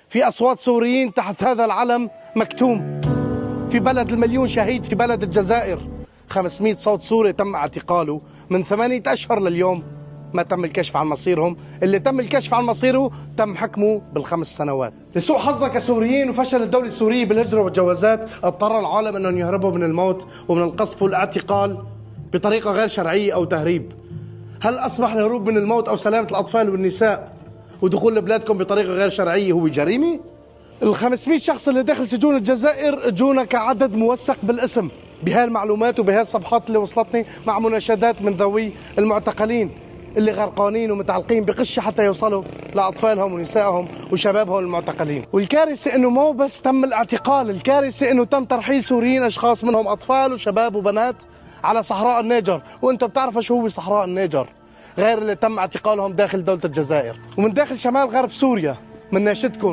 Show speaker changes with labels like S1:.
S1: في أصوات سوريين تحت هذا العلم مكتوم. في بلد المليون شهيد، في بلد الجزائر 500 صوت سوري تم اعتقاله من 8 أشهر لليوم، ما تم الكشف عن مصيرهم. اللي تم الكشف عن مصيره تم حكمه ب5 سنوات. لسوء حظنا كسوريين وفشل الدولة السورية بالهجرة والجوازات، اضطر العالم أنهم يهربوا من الموت ومن القصف والاعتقال بطريقة غير شرعية أو تهريب. هل أصبح الهروب من الموت أو سلامة الأطفال والنساء ودخول لبلادكم بطريقة غير شرعية هو جريمة؟ ال500 شخص اللي داخل سجون الجزائر جونا كعدد موثق بالاسم بهاي المعلومات وبهاي الصفحات اللي وصلتني مع مناشدات من ذوي المعتقلين اللي غرقانين ومتعلقين بقشة حتى يوصلوا لأطفالهم ونسائهم وشبابهم المعتقلين. والكارثة إنه مو بس تم الاعتقال، الكارثة إنه تم ترحيل سوريين، أشخاص منهم أطفال وشباب وبنات، على صحراء النيجر. وأنتم بتعرفوا شو هو صحراء النيجر غير اللي تم اعتقالهم داخل دولة الجزائر. ومن داخل شمال غرب سوريا من ناشدكم